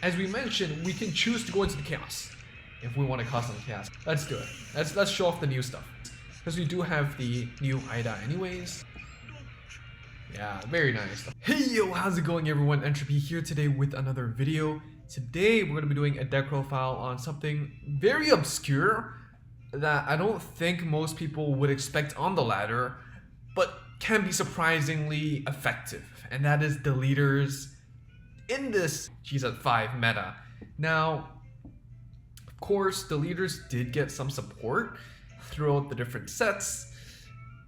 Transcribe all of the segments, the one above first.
As we mentioned, we can choose to go into the Keios if we want to custom Keios. Let's do it. Let's show off the new stuff. Because we do have the new Ida anyways. Yeah, very nice. Hey yo, how's it going everyone? Entropy here today with another video. Today we're going to be doing a deck profile on something very obscure that I don't think most people would expect on the ladder, but can be surprisingly effective. And that is Deletors in this GZ5 meta. Now, of course, Deletors did get some support throughout the different sets,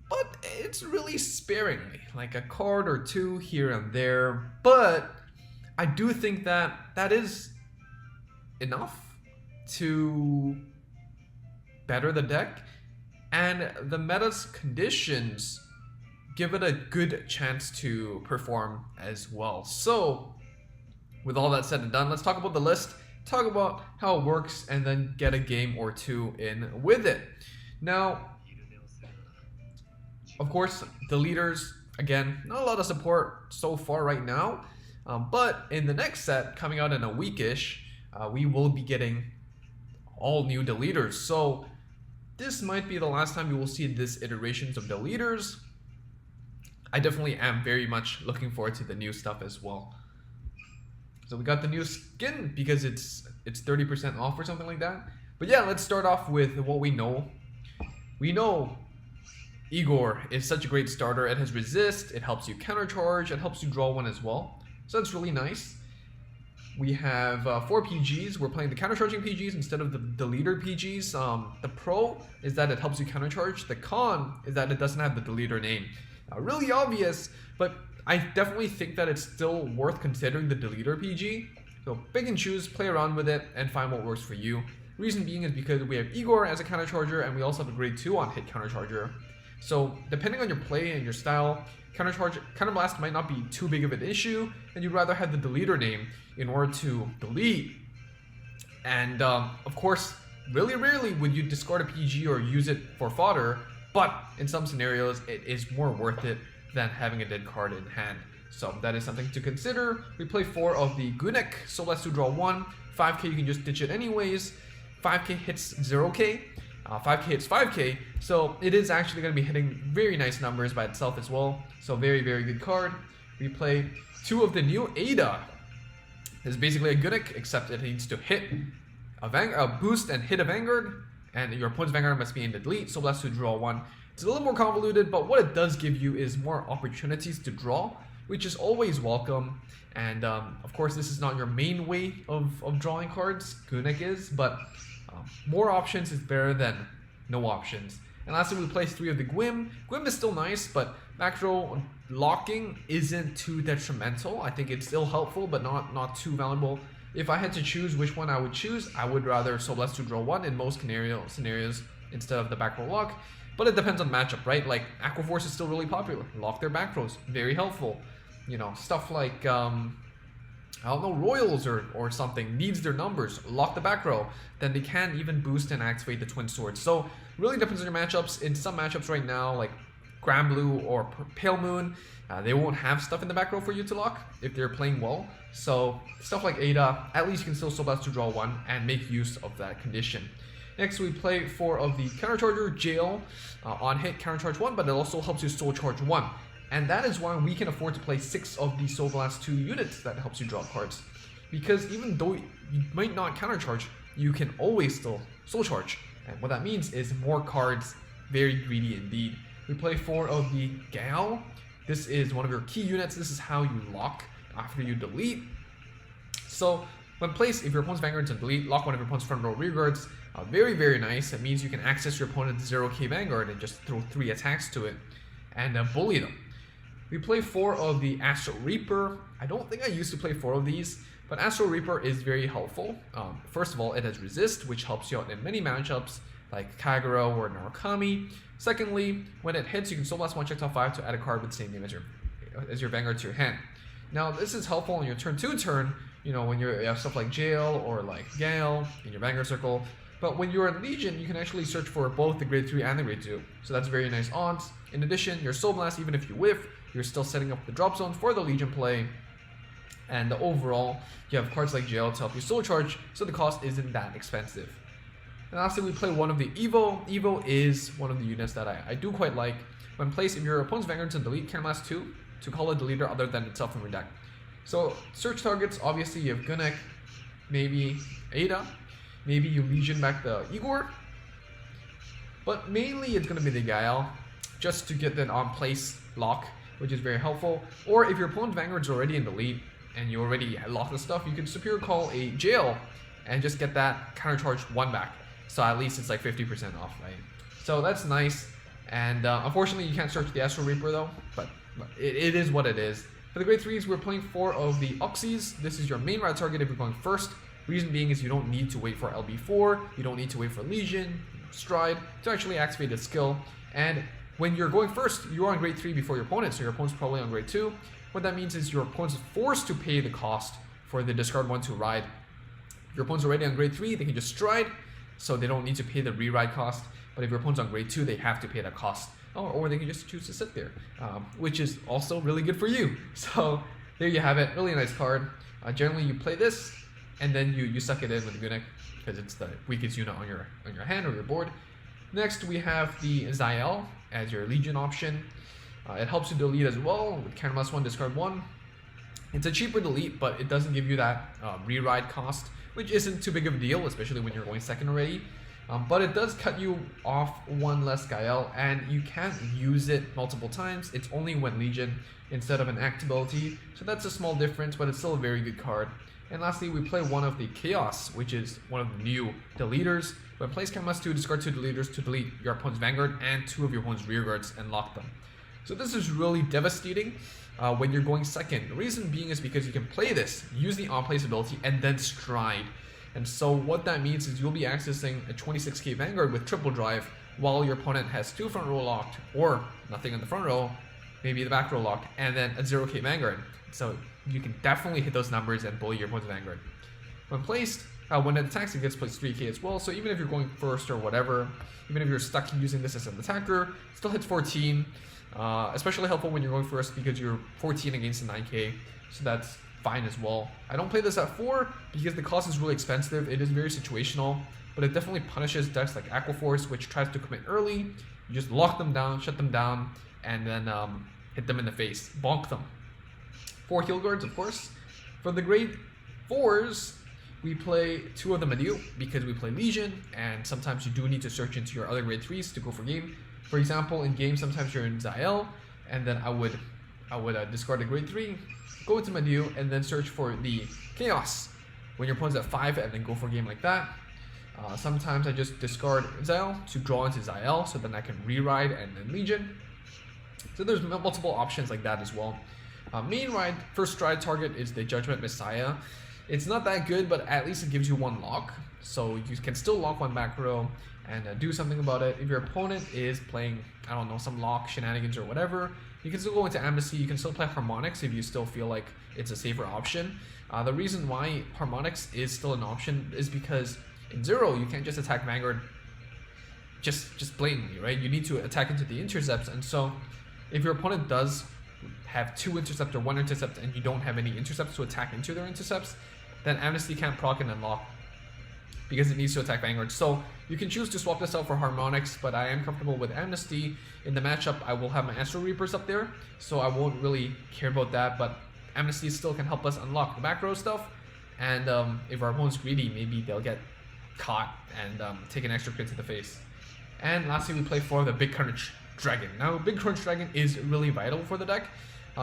but it's really sparingly, like a card or two here and there. But I do think that that is enough to better the deck, and the meta's conditions give it a good chance to perform as well. So with all that said and done, let's talk about the list, talk about how it works, and then get a game or two in with it. Now, of course, Deletors, again, not a lot of support so far right now, but in the next set, coming out in a weekish, we will be getting all new Deletors. So this might be the last time you will see this iterations of Deletors. I definitely am very much looking forward to the new stuff as well. So we got the new skin because it's 30% off or something like that. But yeah, let's start off with what we know. We know Igor is such a great starter. It has resist, it helps you countercharge, it helps you draw one as well. So that's really nice. We have 4 PGs. We're playing the countercharging PGs instead of the Deletor PGs. The pro is that it helps you countercharge. The con is that it doesn't have the Deletor name. Really obvious, but I definitely think that it's still worth considering the Deletor PG. So pick and choose, play around with it, and find what works for you. Reason being is because we have Igor as a countercharger, and we also have a grade 2 on hit countercharger. So depending on your play and your style, Counterblast might not be too big of an issue, and you'd rather have the Deletor name in order to delete. And of course, really rarely would you discard a PG or use it for fodder, but in some scenarios, it is more worth it than having a dead card in hand. So that is something to consider. We play 4 of the Gunek, so let's do draw 1. 5k, you can just ditch it anyways. 5k hits 0k. 5k hits 5k, so it is actually going to be hitting very nice numbers by itself as well. So very, very good card. We play 2 of the new Ada. It's basically a Gunek, except it needs to hit a boost and hit a Vanguard, and your opponent's Vanguard must be in the delete, so let's do draw 1. It's a little more convoluted, but what it does give you is more opportunities to draw, which is always welcome. And of course, this is not your main way of drawing cards, Gunek is, but more options is better than no options. And lastly, we play 3 of the Gwym. Gwym is still nice, but macro locking isn't too detrimental. I think it's still helpful, but not too valuable. If I had to choose which one I would choose, I would rather so let's do draw 1 in most scenarios instead of the back row lock. But it depends on matchup, right? Like Aquaforce is still really popular. Lock their back rows, very helpful. You know, stuff like I don't know, Royals or something needs their numbers, lock the back row, then they can even boost and activate the Twin Swords. So really depends on your matchups. In some matchups right now, like Grand Blue or Pale Moon, they won't have stuff in the back row for you to lock if they're playing well. So stuff like Ada, at least you can still so best to draw 1 and make use of that condition. Next, we play 4 of the countercharger Jail on hit countercharge 1, but it also helps you soul charge 1. And that is why we can afford to play 6 of the Soul Blast 2 units that helps you draw cards. Because even though you might not countercharge, you can always still soul charge. And what that means is more cards, very greedy indeed. We play 4 of the Gal. This is one of your key units. This is how you lock after you delete. So when placed, if your opponent's Vanguards and delete, lock one of your opponent's front row rear guards. Very, very nice. It means you can access your opponent's 0k Vanguard and just throw 3 attacks to it and bully them. We play 4 of the Astral Reaper. I don't think I used to play 4 of these, but Astral Reaper is very helpful. First of all, it has resist, which helps you out in many matchups like Kagero or Narukami. Secondly, when it hits, you can Soul Blast 1 check top 5 to add a card with the same name as your Vanguard to your hand. Now, this is helpful on your turn 2 turn, you know, when you have stuff like Jail or like Gale in your Vanguard circle. But when you're in Legion, you can actually search for both the grade 3 and the grade 2. So that's very nice odds. In addition, your Soul Blast, even if you whiff, you're still setting up the drop zone for the Legion play. And overall, you have cards like Jail to help you soul charge, so the cost isn't that expensive. And lastly, we play one of the Evo. Evo is one of the units that I do quite like. When placed, if your opponent's Vanguard to delete, can last 2 to call a deleter other than itself from your deck. So search targets, obviously you have Gunnek, maybe Ada, maybe you Legion back the Igor, but mainly it's going to be the Gael, just to get that on-place lock, which is very helpful. Or if your opponent's Vanguard's already in the lead, and you already lock the stuff, you can Superior Call a Jail, and just get that counter charge 1 back. So at least it's like 50% off, right? So that's nice. And unfortunately, you can't search the Astral Reaper though, but it is what it is. For the grade 3s, we're playing 4 of the Oxys. This is your main ride target if you're going first. Reason being is you don't need to wait for LB4, you don't need to wait for Legion, Stride, to actually activate the skill. And when you're going first, you're on grade 3 before your opponent, so your opponent's probably on grade 2. What that means is your opponent's forced to pay the cost for the discard 1 to ride. If your opponent's already on grade 3, they can just Stride, so they don't need to pay the re-ride cost. But if your opponent's on grade 2, they have to pay that cost. Or they can just choose to sit there, which is also really good for you. So there you have it, really nice card. Generally you play this, and then you suck it in with Gunnek, because it's the weakest unit on your hand or your board. Next we have the Zael as your Legion option. It helps you delete as well, with counter+1, discard 1. It's a cheaper delete, but it doesn't give you that re-ride cost, which isn't too big of a deal, especially when you're going second already. But it does cut you off 1 less Gael, and you can't use it multiple times. It's only when Legion instead of an act ability, so that's a small difference, but it's still a very good card. And lastly, we play one of the Keios, which is one of the new Deletors. When placed, can must 2 discard 2 Deletors to delete your opponent's Vanguard and 2 of your opponent's rearguards and lock them. So this is really devastating when you're going second. The reason being is because you can play this, use the on-place ability, and then Stride. And so what that means is you'll be accessing a 26k Vanguard with triple drive while your opponent has 2 front row locked, or nothing in the front row, maybe the back row locked, and then a 0k Vanguard. So you can definitely hit those numbers and bully your opponent's Vanguard. When placed, when it attacks, it gets placed 3k as well. So even if you're going first or whatever, even if you're stuck using this as an attacker, it still hits 14. Especially helpful when you're going first because you're 14 against the 9k. So that's fine as well. I don't play this at 4 because the cost is really expensive. It is very situational, but it definitely punishes decks like Aquaforce, which tries to commit early. You just lock them down, shut them down, and then hit them in the face, bonk them. 4 heal guards, of course. For the grade 4s, we play 2 of the Mediu because we play Legion, and sometimes you do need to search into your other grade 3s to go for game. For example, in game, sometimes you're in Zael, and then I would discard a grade 3, go into Mediu, and then search for the Keios when your opponent's at 5, and then go for a game like that. Sometimes I just discard Zael to draw into Zael, so then I can re-ride and then Legion. So there's multiple options like that as well. Main ride, first stride target is the Judgment Messiah. It's not that good, but at least it gives you 1 lock. So you can still lock 1 back row and do something about it. If your opponent is playing, I don't know, some lock shenanigans or whatever, you can still go into Amnesty. You can still play Harmonics if you still feel like it's a safer option. The reason why Harmonics is still an option is because in 0, you can't just attack Vanguard just blatantly, right? You need to attack into the intercepts, and so if your opponent does have 2 intercepts or 1 intercept and you don't have any intercepts to attack into their intercepts, then Amnesty can't proc and unlock because it needs to attack Vanguard. So you can choose to swap this out for Harmonics, but I am comfortable with Amnesty. In the matchup, I will have my Astral Reapers up there, so I won't really care about that, but Amnesty still can help us unlock the back row stuff, and if our opponent's greedy, maybe they'll get caught and take an extra crit to the face. And lastly, we play for the Big Crunch Dragon. Now, Big Crunch Dragon is really vital for the deck.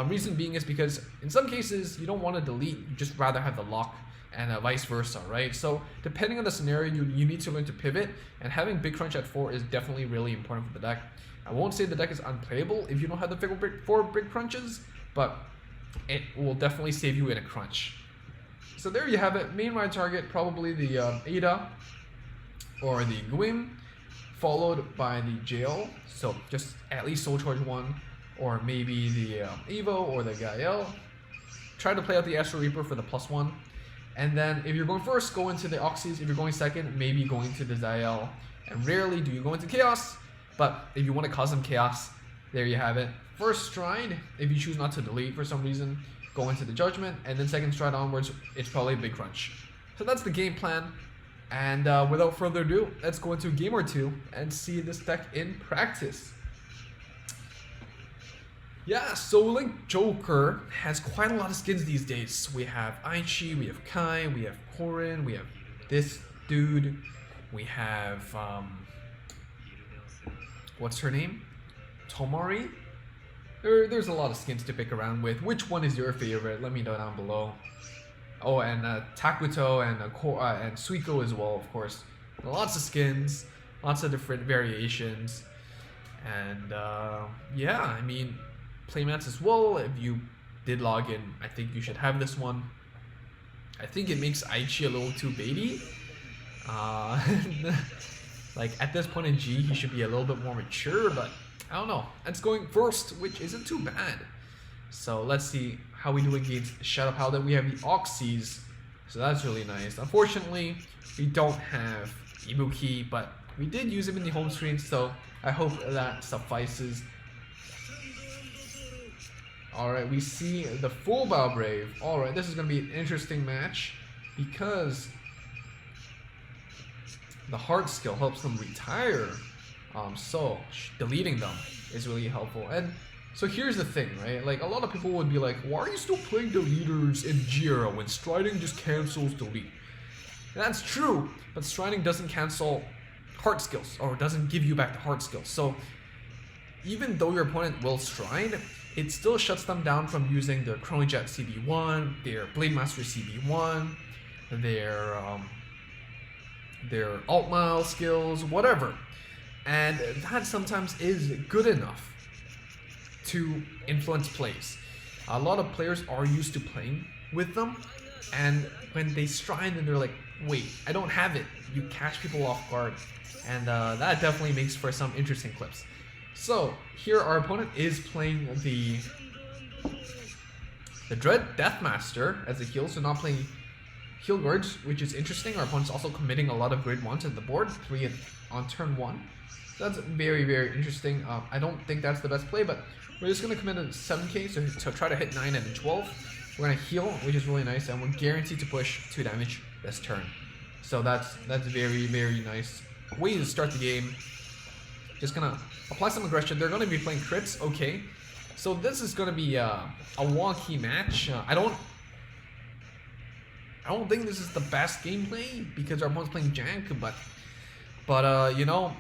Reason being is because in some cases, you don't want to delete, you just rather have the lock, and vice versa, right? So depending on the scenario, you need to learn to pivot, and having Big Crunch at 4 is definitely really important for the deck. I won't say the deck is unplayable if you don't have the 4 Big Crunches, but it will definitely save you in a crunch. So there you have it. Main ride target, probably the Ada or the Gwyn, followed by the Jail. So just at least Soul Charge 1, or maybe the Evo or the Gael. Try to play out the Astral Reaper for the +1. And then if you're going first, go into the Oxys. If you're going second, maybe go into the Zael. And rarely do you go into Chaos, but if you want to cause some chaos, there you have it. First stride, if you choose not to delete for some reason, go into the Judgment, and then second stride onwards, it's probably a big crunch. So that's the game plan. And without further ado, let's go into a game or two and see this deck in practice. Yeah, so LinkJoker has quite a lot of skins these days. We have Aichi, we have Kai, we have Korin, we have this dude, we have, what's her name? Tomari? There's a lot of skins to pick around with. Which one is your favorite? Let me know down below. Oh, and Takuto and Suiko as well, of course. Lots of skins, lots of different variations. And yeah, I mean, playmats as well. If you did log in, I think you should have this one. I think it makes Aichi a little too baity. Like at this point in G, he should be a little bit more mature, but I don't know. That's going first, which isn't too bad. So let's see how we do against Shadow Paladin. We have the Oxys, so that's really nice. Unfortunately, we don't have Ibuki, but we did use him in the home screen, so I hope that suffices. Alright, we see the full Bow Brave. Alright, this is going to be an interesting match because the heart skill helps them retire. So deleting them is really helpful. And so here's the thing, right? Like a lot of people would be like, why are you still playing Deletors in G-era when striding just cancels delete? And that's true, but striding doesn't cancel heart skills, or doesn't give you back the heart skills. So even though your opponent will stride, it still shuts them down from using the Chronojet CB1, their Blade Master CB1, their alt mile skills, whatever. And that sometimes is good enough to influence plays. A lot of players are used to playing with them, and when they stride and they're like, wait, I don't have it, you catch people off guard, and that definitely makes for some interesting clips. So here our opponent is playing the Dread Deathmaster as a heal, so not playing heal guards, which is interesting. Our opponent's also committing a lot of grade 1s at the board, 3 on turn 1. So that's very, very interesting. I don't think that's the best play, but we're just going to commit a 7k to try to hit 9 and then 12. We're going to heal, which is really nice, and we're guaranteed to push 2 damage this turn. So that's very, very nice way to start the game. Just going to apply some aggression. They're going to be playing crits, okay. So this is going to be a wonky match. I don't think this is the best gameplay because our opponent's playing jank, but you know,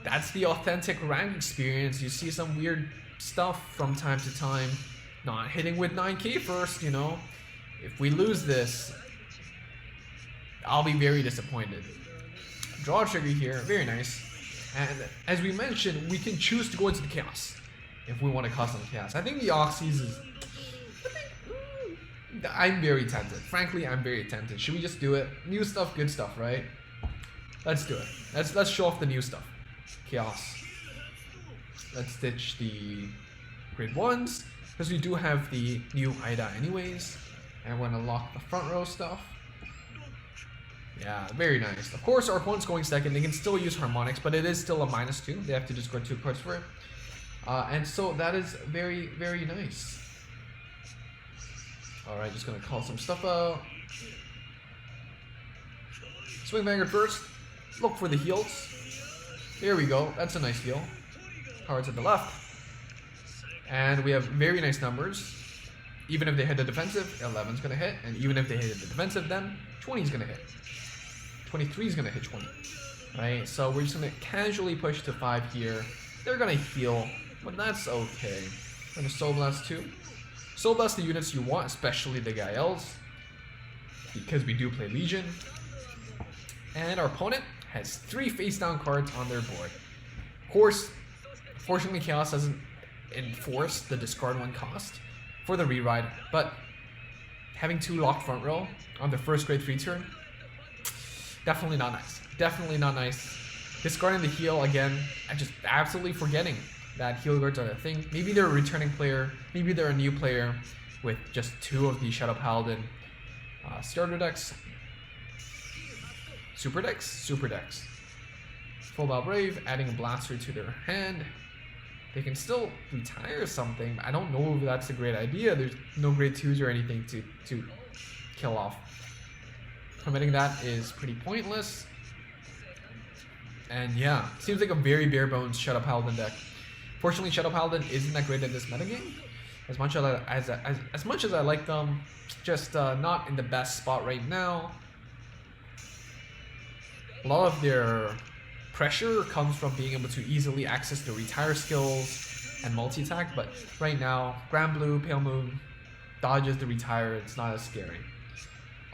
that's the authentic rank experience. You see some weird stuff from time to time. Not hitting with 9k first, you know. If we lose this, I'll be very disappointed. Draw trigger here, very nice. And as we mentioned, we can choose to go into the chaos if we want to cause some chaos. I think the Oxys is... I'm very tempted. Frankly, I'm very tempted. Should we just do it? New stuff, good stuff, right? Let's do it. Let's show off the new stuff. Chaos. Let's ditch the grade 1s because we do have the new Ida anyways, and we're gonna lock the front row stuff. Yeah, very nice. Of course, our opponent's going second. They can still use harmonics, but it is still a -2. They have to discard 2 cards for it, and so that is very, very nice. All right, just gonna call some stuff out. Swing Vanguard first. Look for the heals. There we go. That's a nice heal. Cards at the left. And we have very nice numbers. Even if they hit the defensive, 11's gonna hit. And even if they hit the defensive, then 20's gonna hit. 23's gonna hit 20. Right? So we're just gonna casually push to 5 here. They're gonna heal, but that's okay. We're gonna Soul Blast 2. Soul Blast the units you want, especially the Gaels, because we do play Legion. And our opponent has 3 face-down cards on their board. Of course, fortunately Keios doesn't enforce the discard 1 cost for the reride, but having 2 locked front row on the first grade 3 turn, definitely not nice. Definitely not nice. Discarding the heal again, and just absolutely forgetting that heal guards are a thing. Maybe they're a returning player, maybe they're a new player with just 2 of the Shadow Paladin starter decks. Super decks? Super decks. Full Bow Brave, adding a blaster to their hand. they can still retire something. I don't know if that's a great idea. There's no grade 2s or anything to kill off. Permitting that is pretty pointless. And yeah, seems like a very bare bones Shadow Paladin deck. Fortunately, Shadow Paladin isn't that great at this metagame. As much as I like them, just not in the best spot right now. A lot of their pressure comes from being able to easily access the retire skills and multi-attack, but right now, Grand Blue, Pale Moon dodges the retire, it's not as scary.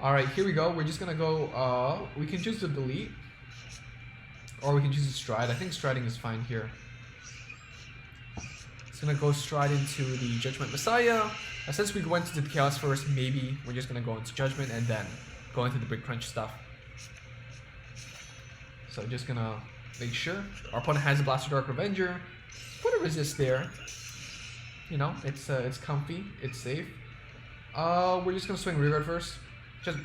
Alright, here we go. We're just gonna go, we can choose to delete, or we can choose to stride. I think striding is fine here. It's gonna go stride into the Judgment Messiah. Since we went to the Keios first, maybe we're just gonna go into Judgment and then go into the Big Crunch stuff. So just gonna make sure our opponent has a Blaster Dark Revenger. Put a resist there. You know, it's comfy, it's safe. We're just gonna swing Rearguard first. Just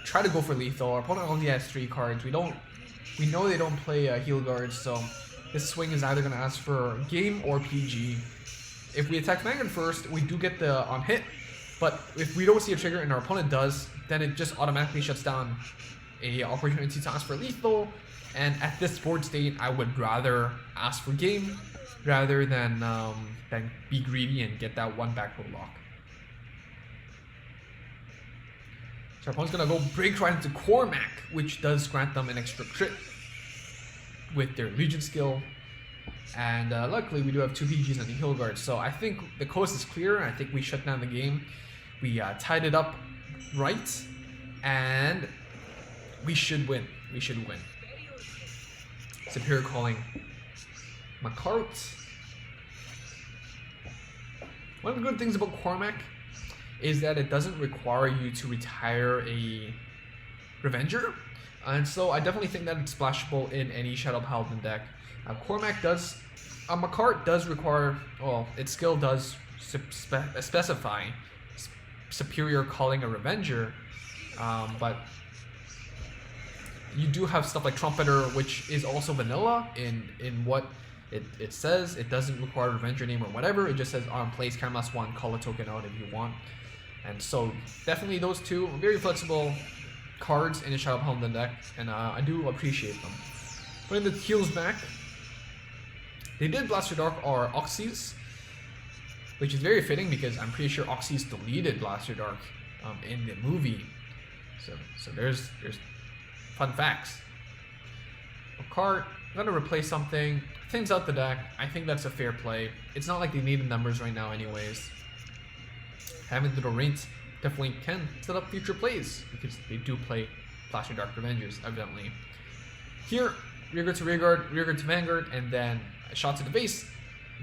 try to go for lethal. Our opponent only has 3 cards. We know they don't play heal guards, so this swing is either gonna ask for game or PG. If we attack Vanguard first, we do get the on hit, but if we don't see a trigger and our opponent does, then it just automatically shuts down a opportunity to ask for lethal. And at this board state, I would rather ask for game rather than be greedy and get that 1 back row lock. So our opponent's gonna go break right into Cormac, which does grant them an extra crit with their Legion skill. And luckily we do have 2 PGs and the heal guard, so I think the coast is clear, and I think we shut down the game. We tied it up right, and we should win. We should win. Superior Calling Macart. One of the good things about Cormac is that it doesn't require you to retire a Revenger, and so I definitely think that it's splashable in any Shadow Paladin deck. Cormac does, Macart does require, well, its skill does specify Superior Calling a Revenger, but you do have stuff like Trumpeter, which is also vanilla in what it says. It doesn't require Revenger name or whatever. It just says on place _1, call a token out if you want. And so definitely those 2 very flexible cards in a Shadow Paladin deck, and I do appreciate them. Putting the heals back, they did Blaster Dark or Oxys, which is very fitting because I'm pretty sure Oxys deleted Blaster Dark in the movie. So there's fun facts. Macart, I'm gonna replace something, thins out the deck. I think that's a fair play. It's not like they need the numbers right now anyways. Having the Dorint definitely can set up future plays because they do play Blaster Dark Revengers, evidently. Here, Rearguard to Rearguard, Rearguard to Vanguard, and then a shot to the base,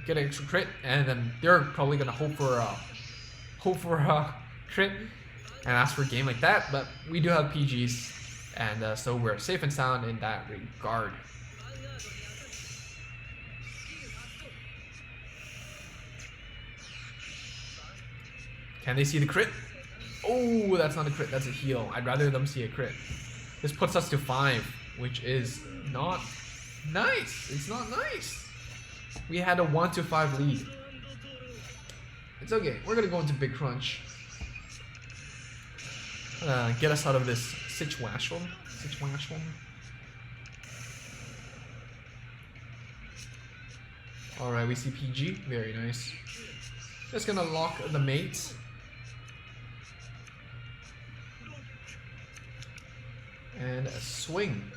get an extra crit, and then they're probably gonna hope for a crit and ask for a game like that. But we do have PGs, and so we're safe and sound in that regard. Can they see the crit? Oh, that's not a crit, that's a heal. I'd rather them see a crit. This puts us to 5, which is not nice. It's not nice. We had a 1-5 lead. It's okay. We're gonna go into Big Crunch. Get us out of this situation. Alright, we see PG. Very nice. Just gonna lock the mate. And a swing.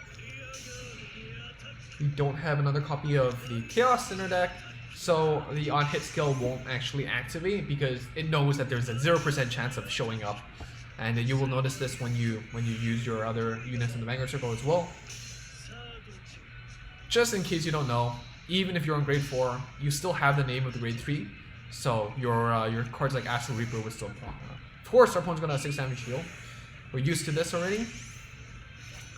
We don't have another copy of the Keios in our deck, so the on-hit skill won't actually activate because it knows that there's a 0% chance of showing up. And you will notice this when you use your other units in the Vanguard circle as well. Just in case you don't know, even if you're on grade 4, you still have the name of the grade 3, so your cards like Astral Reaper would still proc. Of course, our opponent's gonna have 6 damage heal. We're used to this already.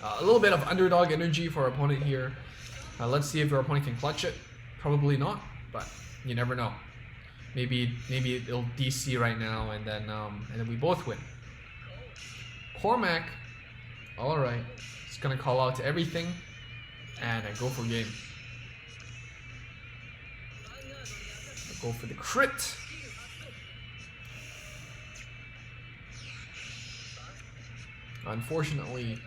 A little bit of underdog energy for our opponent here. Let's see if our opponent can clutch it. Probably not, but you never know. Maybe it'll DC right now, and then we both win. Cormac, all right, it's gonna call out to everything, and I go for game. Go for the crit. Unfortunately,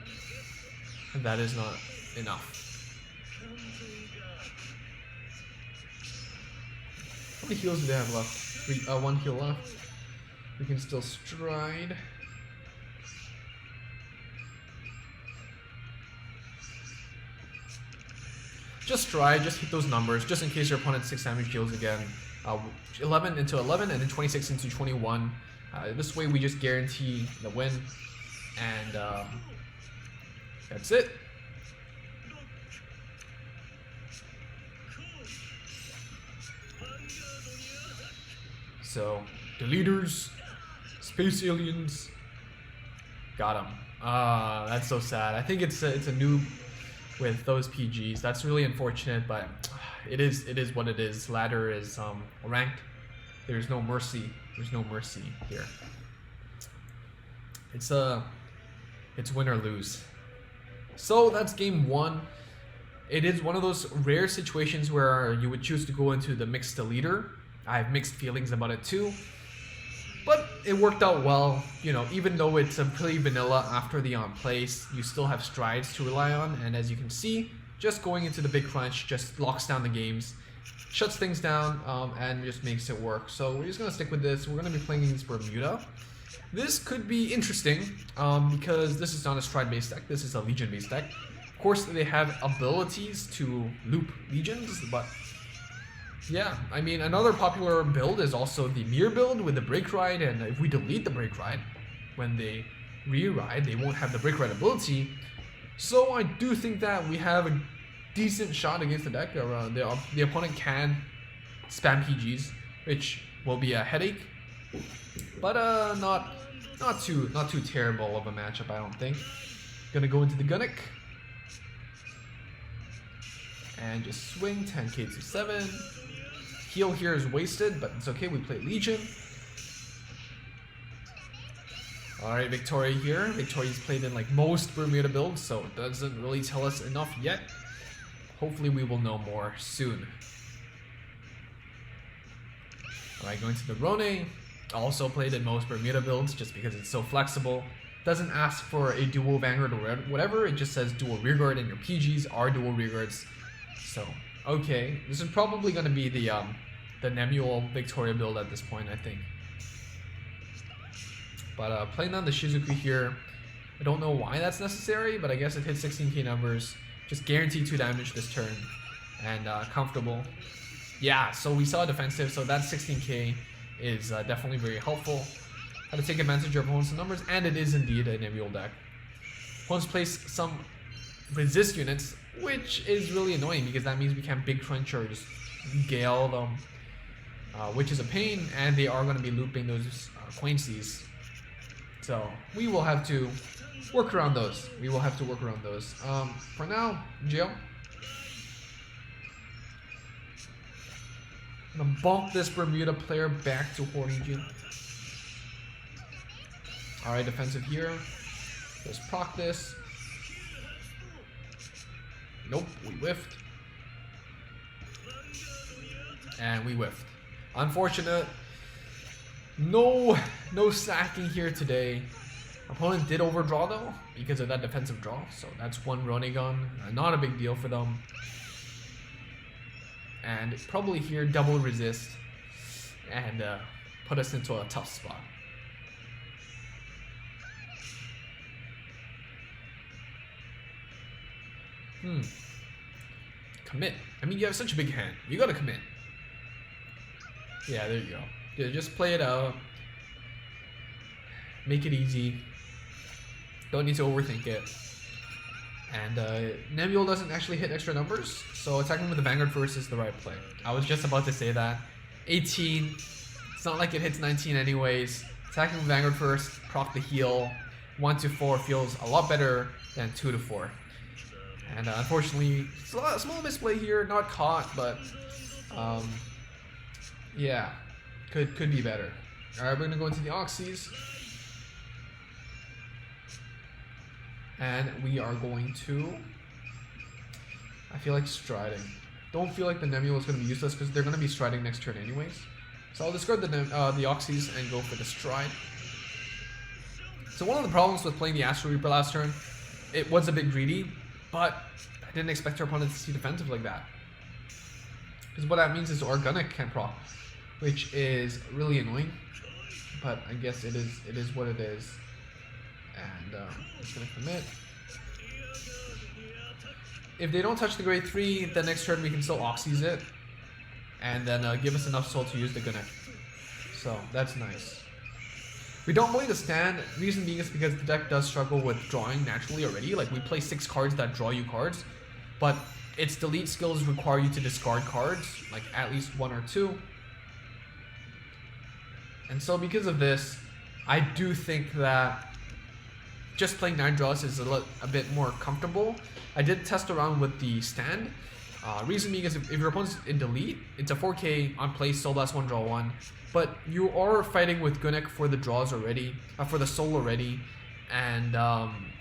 that is not enough. How many heals do they have left? One heal left. We can still stride. Just stride, just hit those numbers, just in case your opponent 6 damage heals again. 11 into 11 and then 26 into 21. This way we just guarantee the win. And that's it. So, Deletors, Space Aliens, got him. That's so sad. I think it's a noob with those PGs. That's really unfortunate, but it is what it is. Ladder is ranked. There's no mercy. There's no mercy here. It's win or lose. So that's game 1. It is one of those rare situations where you would choose to go into the mixed Deletor. I have mixed feelings about it too, but it worked out well. You know, even though it's a pretty vanilla after the on place, you still have strides to rely on, and as you can see, just going into the big crunch just locks down the games, shuts things down, and just makes it work. So we're just gonna stick with this. We're gonna be playing against Bermuda. This could be interesting because this is not a stride based deck. This is a legion based deck. Of course, they have abilities to loop legions, but yeah, I mean, another popular build is also the mirror build with the break ride, and if we delete the break ride, when they re-ride, they won't have the break ride ability. So I do think that we have a decent shot against the deck. The opponent can spam PGs, which will be a headache, but not too terrible of a matchup, I don't think. Gonna go into the Gunnick and just swing 10k to 7. Heal here is wasted, but it's okay, we play Legion. Alright, Victoria here. Victoria's played in like most Bermuda builds, so it doesn't really tell us enough yet. Hopefully we will know more soon. Alright, going to the Rone. Also played in most Bermuda builds just because it's so flexible. Doesn't ask for a dual Vanguard or whatever, it just says dual rearguard, and your PGs are dual rearguards. So, okay, this is probably going to be the Nemuel Victoria build at this point, I think. But playing on the Shizuku here, I don't know why that's necessary, but I guess it hits 16k numbers. Just guarantee 2 damage this turn, and comfortable. Yeah, so we saw defensive, so that 16k is definitely very helpful. How to take advantage of opponent's numbers, and it is indeed a Nemuel deck. Opponents place some resist units, which is really annoying because that means we can't big crunch or just gale them, which is a pain, and they are going to be looping those Quaincies. So we will have to work around those. For now, Geo. I'm gonna bump this Bermuda player back to Hornigian. Alright, defensive here. Let's proc this. Nope, we whiffed. And we whiffed. Unfortunate. No sacking here today. Opponent did overdraw though, because of that defensive draw. So that's one Ronigon. Not a big deal for them. And probably here double resist and put us into a tough spot. Commit. I mean, you have such a big hand. You gotta commit. Yeah, there you go. Yeah, just play it out. Make it easy. Don't need to overthink it. And Nemuel doesn't actually hit extra numbers, so attacking with the Vanguard first is the right play. I was just about to say that. 18. It's not like it hits 19 anyways. Attacking with Vanguard first, proc the heal. 1 to 4 feels a lot better than 2 to 4. And unfortunately, it's a small misplay here, not caught, but yeah, could be better. Alright, we're gonna go into the Oxys. And we are going to, I feel like striding. don't feel like the Nebula is going to be useless because they're going to be striding next turn anyways. So I'll discard the Oxys and go for the Stride. So one of the problems with playing the Astral Reaper last turn, it was a bit greedy, but I didn't expect our opponent to see defensive like that. Because what that means is Organic can't proc, which is really annoying. But I guess it is what it is. And it's going to commit. If they don't touch the grade 3, the next turn we can still Oxys it. And then give us enough soul to use the Gunneck. So that's nice. We don't play the stand, reason being is because the deck does struggle with drawing naturally already. Like we play 6 cards that draw you cards, but its delete skills require you to discard cards, like at least 1 or 2. And so because of this, I do think that just playing 9 draws is a bit more comfortable. I did test around with the stand. Reason being is if your opponent's in delete, it's a 4K on play, soul blast 1, draw 1. But you are fighting with Gunneck for the draws already, for the soul already, and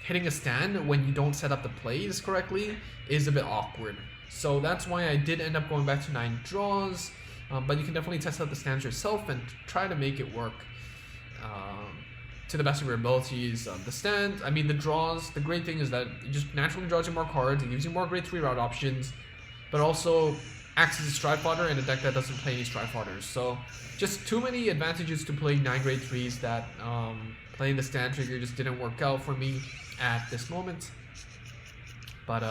hitting a stand when you don't set up the plays correctly is a bit awkward. So that's why I did end up going back to 9 draws, but you can definitely test out the stands yourself and try to make it work to the best of your abilities. The stand, I mean the draws, the great thing is that it just naturally draws you more cards, it gives you more grade 3 route options, but also acts as a stride fodder in a deck that doesn't play any stride fodders. So just too many advantages to play 9 grade 3s that playing the stand trigger just didn't work out for me at this moment. But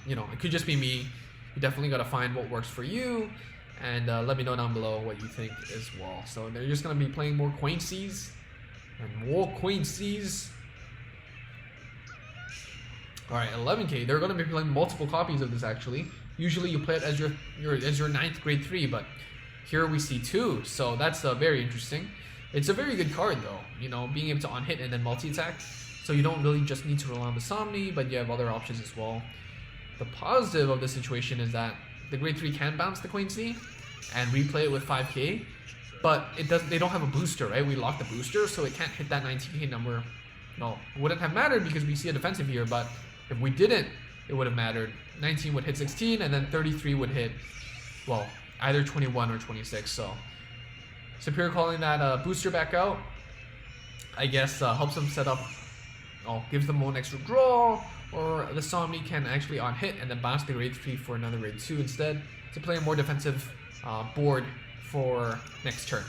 you know, it could just be me. You definitely gotta find what works for you, and let me know down below what you think as well. So they're just gonna be playing more Quaincies and more Quaincies. Alright, 11k. They're gonna be playing multiple copies of this actually. Usually you play it as your 9th grade 3, but here we see 2, so that's very interesting. It's a very good card though, you know, being able to on-hit and then multi-attack, so you don't really just need to rely on the Somni, but you have other options as well. The positive of the situation is that the grade 3 can bounce the Quaincy and replay it with 5k, but they don't have a booster, right? We locked the booster, so it can't hit that 19k number. No, it wouldn't have mattered because we see a defensive here, but if we didn't, it would have mattered. 19 would hit 16, and then 33 would hit, well, either 21 or 26. So Superior calling that booster back out, I guess helps them set up, gives them one extra draw, or the Somni can actually on hit and then bounce the grade 3 for another grade 2 instead to play a more defensive board for next turn.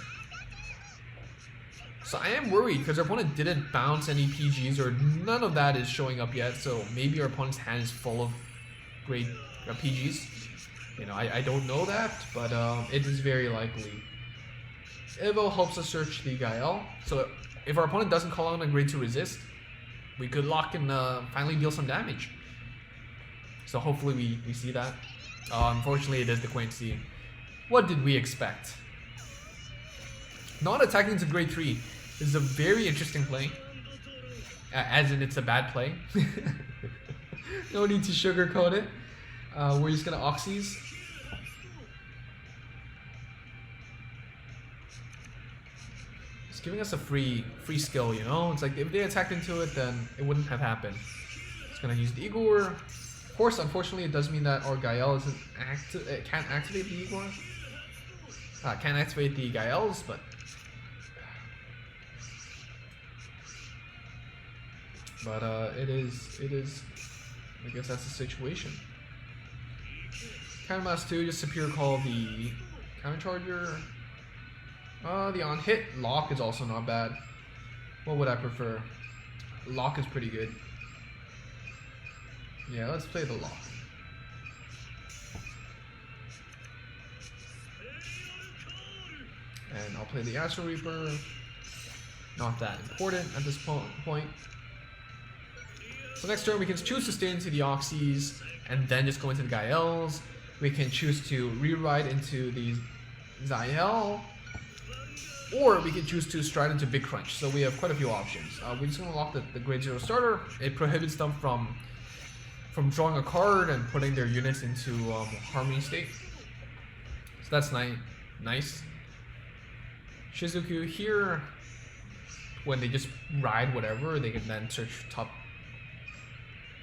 So I am worried because our opponent didn't bounce any PGs, or none of that is showing up yet, so maybe our opponent's hand is full of grade PGs. You know, I don't know that, but it is very likely. Evo helps us search the Gael, so if our opponent doesn't call on a grade 2 resist, we could lock and finally deal some damage. So hopefully we see that. Unfortunately, it is the Quaincy. What did we expect? Not attacking to grade 3 is a very interesting play. As in, it's a bad play. No need to sugarcoat it. We're just gonna Oxys. It's giving us a free skill, you know? It's like if they attacked into it, then it wouldn't have happened. It's gonna use the Igor. Of course, unfortunately, it does mean that our Gael isn't it can't activate the Igor. Can't activate the Gaels, but it is. I guess that's the situation. Countermass 2, just Superior call the Counter Charger. The on hit lock is also not bad. What would I prefer? Lock is pretty good. Yeah, let's play the lock. And I'll play the Astral Reaper. Not that important at this point. So next turn we can choose to stay into the Oxys and then just go into the Gaels. We can choose to rewrite into the Zael, or we can choose to stride into Big Crunch. So we have quite a few options. We're just going to lock the grade 0 starter. It prohibits them from drawing a card and putting their units into Harmony state. So that's nice. Shizuku here, when they just ride whatever, they can then search top.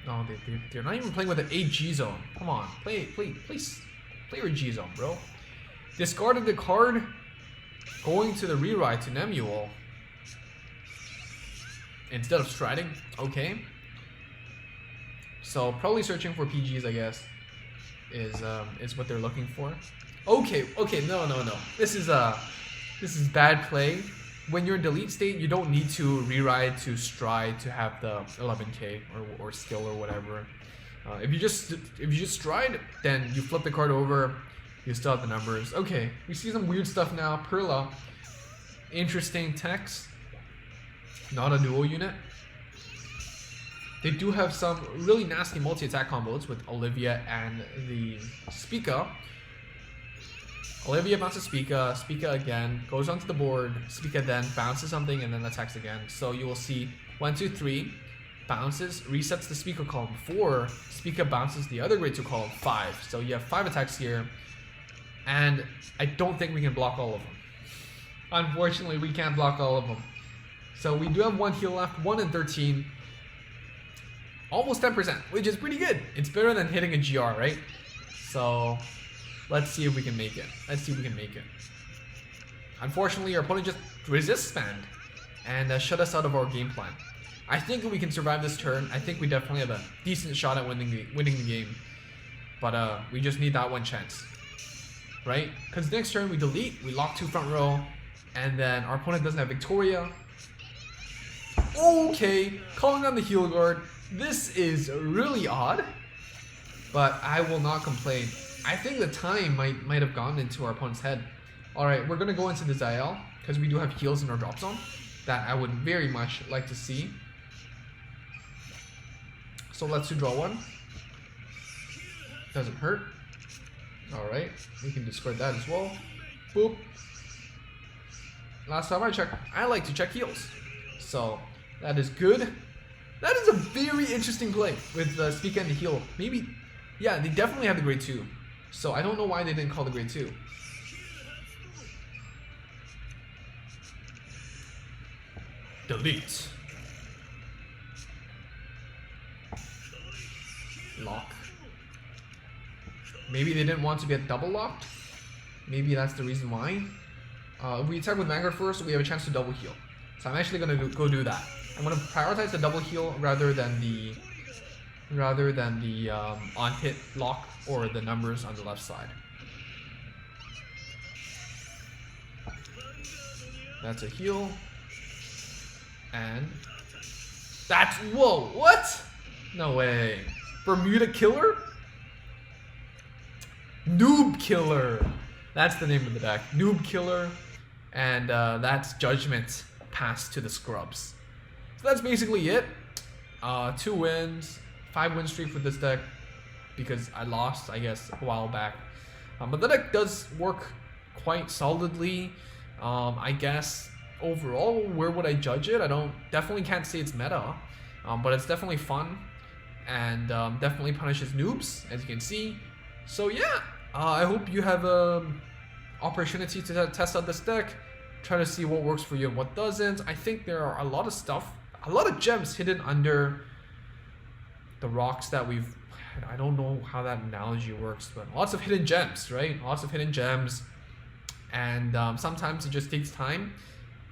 No, they're not even playing with an 8G zone. Come on, play, please. Play your G zone, bro. Discarded the card. Going to the rewrite to Nemuel. Instead of striding. Okay. So probably searching for PGs, I guess, is what they're looking for. Okay, no. This is bad play. When you're in delete state, you don't need to rewrite to stride to have the 11k or skill or whatever. If you just stride, then you flip the card over, you still have the numbers. Okay, we see some weird stuff now. Perla, interesting text. Not a duo unit. They do have some really nasty multi-attack combos with Olivia and the Spica. Olivia bounces Spica, Spica again, goes onto the board, Spica then bounces something and then attacks again. So you will see 1, 2, 3, bounces, resets the Spica column 4, Spica bounces the other grade 2 column 5. So you have 5 attacks here, and I don't think we can block all of them. Unfortunately, we can't block all of them. So we do have 1 heal left, 1 in 13. Almost 10%, which is pretty good. It's better than hitting a GR, right? So let's see if we can make it. Unfortunately, our opponent just resist spanned and shut us out of our game plan. I think we can survive this turn. I think we definitely have a decent shot at winning the game. But we just need that one chance, right? Because next turn we delete, we lock 2 front row, and then our opponent doesn't have Victoria. Okay, calling on the heal guard. This is really odd, but I will not complain. I think the time might have gone into our opponent's head. Alright, we're going to go into the Zael, because we do have heals in our drop zone that I would very much like to see. So let's do draw 1. Doesn't hurt. Alright, we can discard that as well. Boop. Last time I checked, I like to check heals. So that is good. That is a very interesting play with Spica and the heal. Maybe, yeah, they definitely have the grade 2. So I don't know why they didn't call the grade 2. Delete. Lock. Maybe they didn't want to get double locked. Maybe that's the reason why. If we attack with Vanguard first, we have a chance to double heal. So I'm actually gonna go do that. I'm gonna prioritize the double heal rather than the on hit lock or the numbers on the left side. That's a heal. And that's, whoa, what? No way. Bermuda Killer? Noob Killer. That's the name of the deck. Noob Killer. And that's Judgment passed to the Scrubs. So that's basically it. 2 wins, 5 win streak for this deck because I lost, I guess, a while back. But the deck does work quite solidly. I guess overall, where would I judge it? Definitely can't say it's meta, but it's definitely fun and definitely punishes noobs, as you can see. So yeah, I hope you have an opportunity to test out this deck, try to see what works for you and what doesn't. I think there are a lot of stuff, a lot of gems hidden under the rocks that we've, I don't know how that analogy works, but lots of hidden gems, right? Lots of hidden gems. And sometimes it just takes time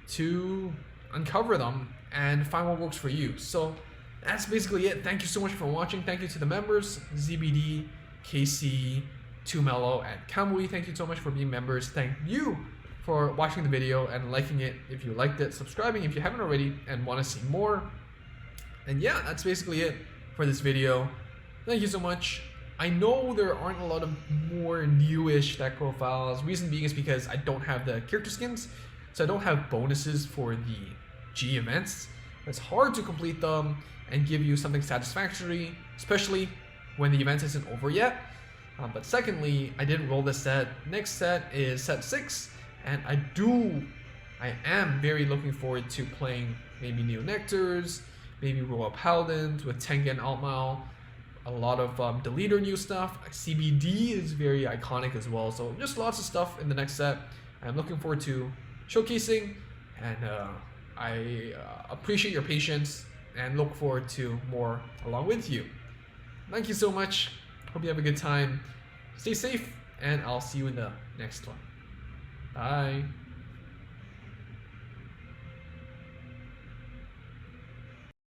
to uncover them and find what works for you. So that's basically it. Thank you so much for watching. Thank you to the members, ZBD, KC, 2Mellow, and Kamui. Thank you so much for being members. Thank you for watching the video and liking it if you liked it, subscribing if you haven't already and want to see more. And yeah, that's basically it for this video. Thank you so much. I know there aren't a lot of more newish deck profiles. Reason being is because I don't have the character skins, so I don't have bonuses for the G events. It's hard to complete them and give you something satisfactory, especially when the event isn't over yet. But secondly, I didn't roll this set. Next set is set 6, and I am very looking forward to playing maybe Neo Nectars, maybe Royal Paladins with Tengen Altmao, a lot of Deletor new stuff. CBD is very iconic as well, so just lots of stuff in the next set. I'm looking forward to showcasing, and I appreciate your patience and look forward to more along with you. Thank you so much. Hope you have a good time. Stay safe and I'll see you in the next one. Bye.